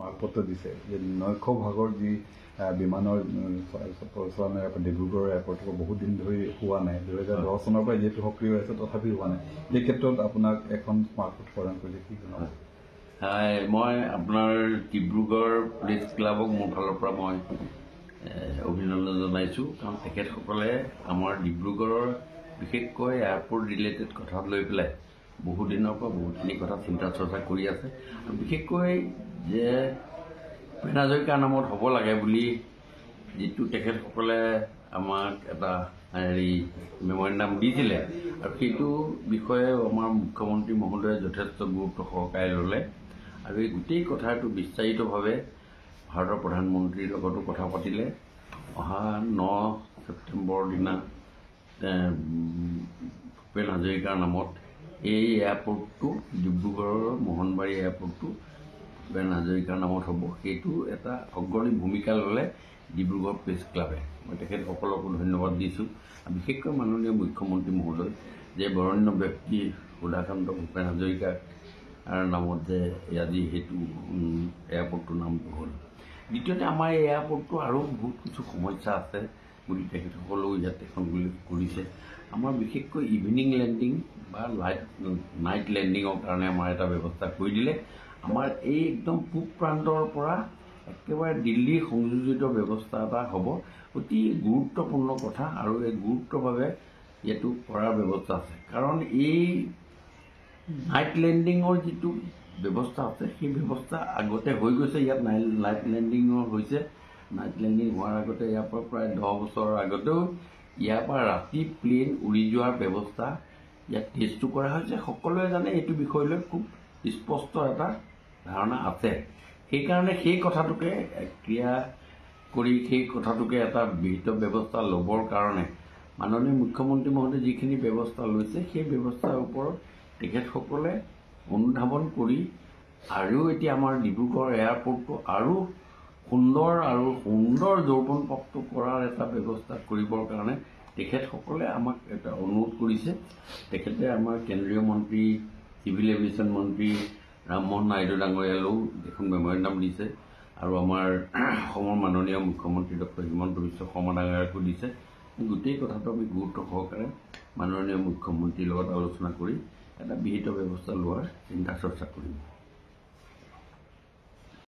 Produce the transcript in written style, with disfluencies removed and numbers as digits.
মালপত্ৰ দিছে যে নৈশ ভাগৰ যি বিমানৰ পৰিচালনা ডিব্ৰুগড় এয়াৰপৰ্টৰ বহুত দিন ধৰি হোৱা নাই 2010 চনৰ পৰা যিহেতু সক্ৰিয় হৈছে তথাপি হোৱা নাই এই ক্ষেত্ৰত আপোনাক এখন স্মাৰ্টফোন প্ৰদান কৰিছে কি জনাব মই আপোনাৰ ডিব্ৰুগড় প্ৰেছ ক্লাবক মোৰ ফালৰ পৰা মই অভিনন্দন জনাইছোঁ কাৰণ তেখেতসকলে আমাৰ ডিব্ৰুগড়ৰ বিশেষকৈ এয়াৰপৰ্ট ৰিলেটেড কথা লৈ পেলাই বহুদিনৰ পৰা বহুতখিনি কথা চিন্তা চৰ্চা কৰি আছে আৰু বিশেষকৈ যে ভূপেন হাজৰিকাৰ নামত হ'ব লাগে বুলি যিটো তেখেতসকলে আমাক এটা মেমৰেণ্ডাম দিছিলে আৰু সেইটো বিষয়ে আমাৰ মুখ্যমন্ত্ৰী মহোদয়ে যথেষ্ট গুৰুত্ব সহকাৰে ল'লে আৰু এই গোটেই কথাটো বিস্তাৰিতভাৱে ভাৰতৰ প্ৰধানমন্ত্ৰীৰ লগতো কথা পাতিলে অহা 9 ছেপ্টেম্বৰৰ দিনা ভূপেন হাজৰিকাৰ নামত এই এয়াৰপৰ্টটো ডিব্ৰুগড়ৰ মোহনবাৰী এয়াৰপৰ্টটো ভূপেন হাজৰিকাৰ নামত হ'ব সেইটো এটা অগ্ৰণী ভূমিকা ল'লে ডিব্ৰুগড় প্ৰেছ ক্লাবে মই তেখেতসকলকো ধন্যবাদ দিছোঁ বিশেষকৈ মাননীয় মুখ্যমন্ত্ৰী মহোদয় যে বৰেণ্য ব্যক্তি সুধাকান্ত ভূপেন হাজৰিকাৰ নামত যে আজি সেইটো এয়াৰপৰ্টটোৰ নামটো হ'ল দ্বিতীয়তে আমাৰ এই এয়াৰপৰ্টটো আৰু বহুত কিছু সমস্যা আছে বুলি তেখেতসকলেও ইয়াত এখন উল্লেখ কৰিছে আমাৰ বিশেষকৈ ইভিনিং লেণ্ডিং বা নাইট লেণ্ডিঙৰ কাৰণে আমাৰ এটা ব্যৱস্থা কৰি দিলে আমাৰ এই একদম পূব প্ৰান্তৰ পৰা একেবাৰে দিল্লীৰ সংযোজিত ব্যৱস্থা এটা হ'ব অতি গুৰুত্বপূৰ্ণ কথা আৰু এই গুৰুত্বভাৱে এইটো কৰাৰ ব্যৱস্থা আছে কাৰণ এই নাইট লেণ্ডিঙৰ যিটো ব্যৱস্থা আছে সেই ব্যৱস্থা আগতে হৈ গৈছে ইয়াত নাইট লেণ্ডিঙৰ হৈছে নাইট লেণ্ডিং হোৱাৰ আগতে ইয়াৰ পৰা প্ৰায় 10 বছৰৰ আগতেও ইয়াৰ পৰা ৰাতি প্লেন উৰি যোৱাৰ ব্যৱস্থা ইয়াত টেষ্টটো কৰা হৈছে সকলোৱে জানে এইটো বিষয় লৈ খুব স্পষ্ট এটা ধাৰণা আছে সেইকাৰণে সেই কথাটোকে ক্ৰিয়া কৰি সেই কথাটোকে এটা বিহিত ব্যৱস্থা ল'বৰ কাৰণে মাননীয় মুখ্যমন্ত্ৰী মহোদয়ে যিখিনি ব্যৱস্থা লৈছে সেই ব্যৱস্থাৰ ওপৰত তেখেতসকলে অনুধাৱন কৰি আৰু এতিয়া আমাৰ ডিব্ৰুগড় এয়াৰপৰ্টটো আৰু সুন্দৰ যৌৱনপ্ৰাপ্ত কৰাৰ এটা ব্যৱস্থা কৰিবৰ কাৰণে তেখেতসকলে আমাক এটা অনুৰোধ কৰিছে তেখেতে আমাৰ কেন্দ্ৰীয় মন্ত্ৰী চিভিল এভিয়েশ্যন মন্ত্ৰী ৰামমোহন নাইডু ডাঙৰীয়ালৈও এখন মেমৰেণ্ডাম দিছে আৰু আমাৰ অসমৰ মাননীয় মুখ্যমন্ত্ৰী ডক্টৰ হিমন্ত বিশ্ব শৰ্মা ডাঙৰীয়াকো দিছে গোটেই কথাটো আমি গুৰুত্ব সহকাৰে মাননীয় মুখ্যমন্ত্ৰীৰ লগত আলোচনা কৰি এটা বিহিত ব্যৱস্থা লোৱাৰ চিন্তা চৰ্চা কৰিম